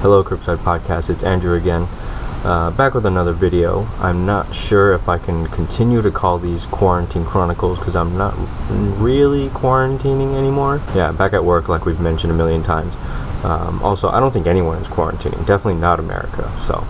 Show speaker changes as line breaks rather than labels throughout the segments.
Hello Curbside Podcast, it's Andrew again, back with another video. I'm not sure if I can continue to call these Quarantine Chronicles because I'm not really quarantining anymore. Yeah, back at work like we've mentioned a million times. Also, I don't think anyone is quarantining, definitely not America, so.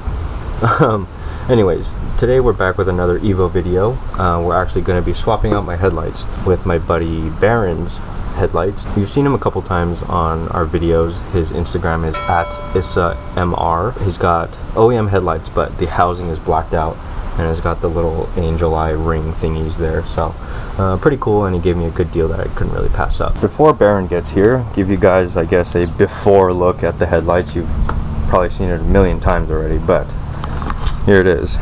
Anyways, today we're back with another Evo video. We're actually going to be swapping out my headlights with my buddy Baron's headlights. You've seen him a couple times on our videos. His Instagram is @IssaMR. He's got OEM headlights, but the housing is blacked out and has got the little angel eye ring thingies there, so pretty cool, and he gave me a good deal that I couldn't really pass up. Before Baron gets here, give you guys, I guess, a before look at the headlights. You've probably seen it a million times already, but here it is.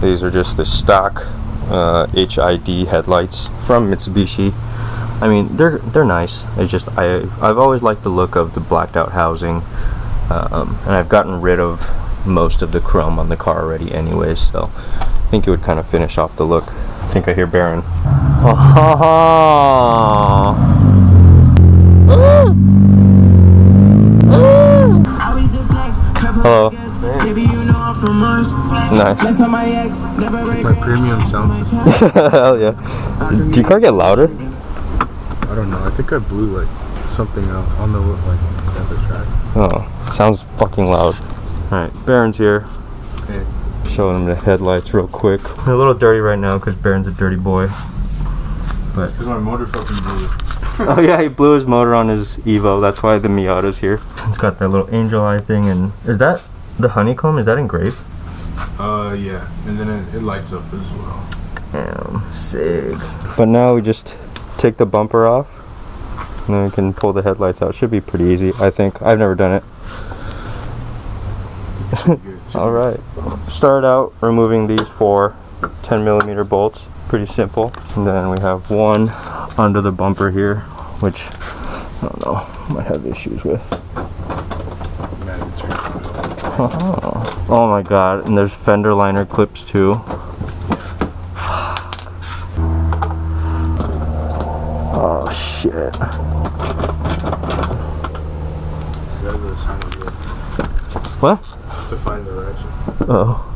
These are just the stock HID headlights from Mitsubishi. I mean, they're nice. It's just I've always liked the look of the blacked out housing, and I've gotten rid of most of the chrome on the car already anyways, so I think it would kind of finish off the look. I think I hear Baron. Oh, ha, ha. Hello. Nice.
My premium sound system.
Hell yeah. Do your car get louder?
I don't know. I think I blew like something out on the sample track.
Oh, sounds fucking loud. Alright, Baron's here.
Hey.
Showing him the headlights real quick. They're a little dirty right now because Baron's a dirty boy. But
because my motor fucking blew.
oh yeah, he blew his motor on his Evo. That's why the Miata's here. It's got that little angel eye thing, and is that the honeycomb? Is that engraved?
Yeah, and then it lights up as well.
Damn, sick. But now we just take the bumper off, and then we can pull the headlights out. Should be pretty easy, I think. I've never done it. Alright. Start out removing these 4 10mm bolts. Pretty simple. And then we have one under the bumper here, which I don't know, might have issues with. Oh my god, and there's fender liner clips too. Oh shit. What?
To find the ratchet.
Oh.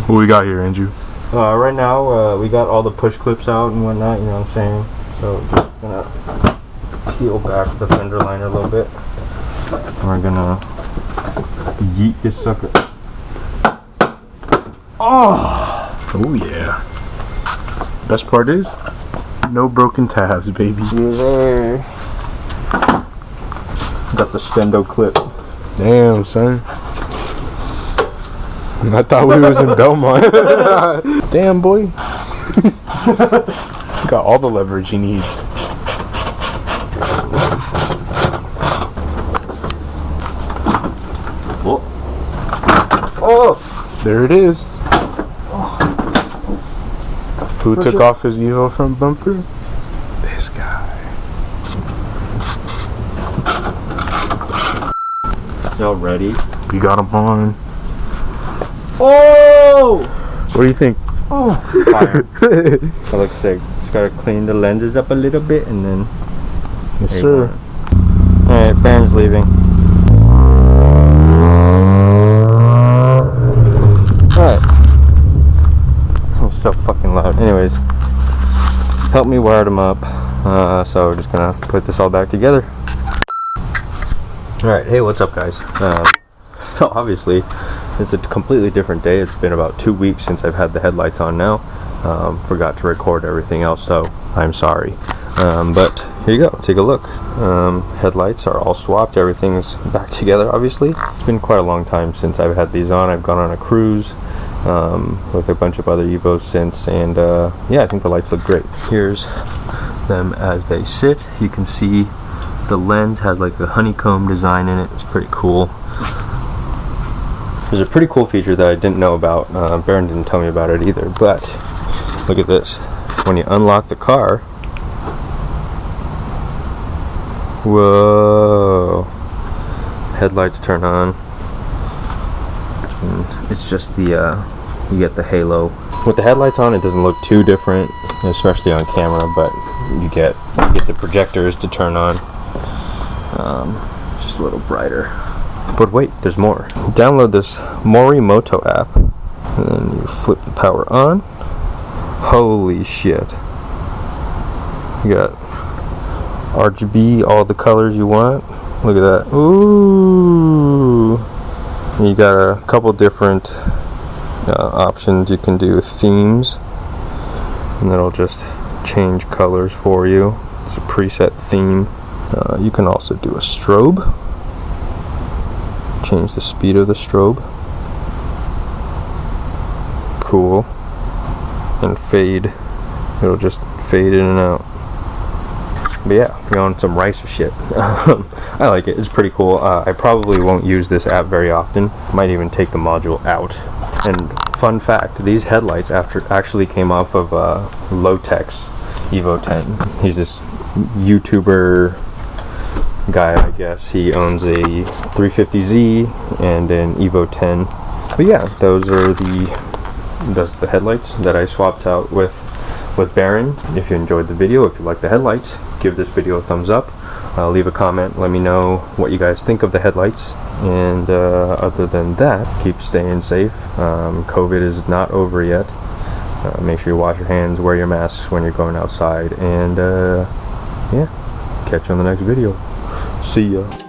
What we got here, Andrew?
Right now, we got all the push clips out and whatnot, you know what I'm saying? So just gonna peel back the fender liner a little bit. We're gonna yeet this sucker.
Oh yeah. Best part is, no broken tabs, baby.
Yeah. Got the stendo clip.
Damn, son. I thought we was in Belmont. Damn, boy. Got all the leverage he needs.
Oh!
There it is. Who took off his Evo front bumper? This guy.
Y'all ready?
We got him on.
Oh!
What do you think?
Oh, fire. That looks sick. Just gotta clean the lenses up a little bit and then.
Yes, sir.
Alright, Baron's leaving. Alright. Oh, so fucking loud. Anyways, help me wire them up. So we're just gonna put this all back together. Alright, hey, what's up, guys? So obviously, it's a completely different day. It's been about 2 weeks since I've had the headlights on now. Forgot to record everything else, so I'm sorry. But here you go, take a look. Headlights are all swapped, everything's back together, obviously. It's been quite a long time since I've had these on. I've gone on a cruise with a bunch of other Evos since, and yeah, I think the lights look great. Here's them as they sit. You can see the lens has like a honeycomb design in it. It's pretty cool. There's a pretty cool feature that I didn't know about. Baron didn't tell me about it either, but look at this. When you unlock the car, whoa, headlights turn on. And it's just the you get the halo. With the headlights on, it doesn't look too different, especially on camera, but you get the projectors to turn on. Just a little brighter. But wait, there's more. Download this Morimoto app, and then you flip the power on. Holy shit. You got RGB, all the colors you want. Look at that. Ooh. You got a couple different options. You can do themes, and it'll just change colors for you. It's a preset theme. You can also do a strobe. Change the speed of the strobe. Cool. And fade. It'll just fade in and out. But yeah, you're on some ricer shit. I like it. It's pretty cool. I probably won't use this app very often. Might even take the module out. And fun fact, these headlights actually came off of Lowtech's Evo 10. He's this YouTuber guy, I guess. He owns a 350Z and an Evo 10. But yeah, those are the headlights that I swapped out with Baron. If you enjoyed the video, if you like the headlights, give this video a thumbs up. Leave a comment, let me know what you guys think of the headlights, and other than that, keep staying safe. COVID is not over yet. Make sure you wash your hands, wear your masks when you're going outside, and yeah, catch you on the next video. See ya.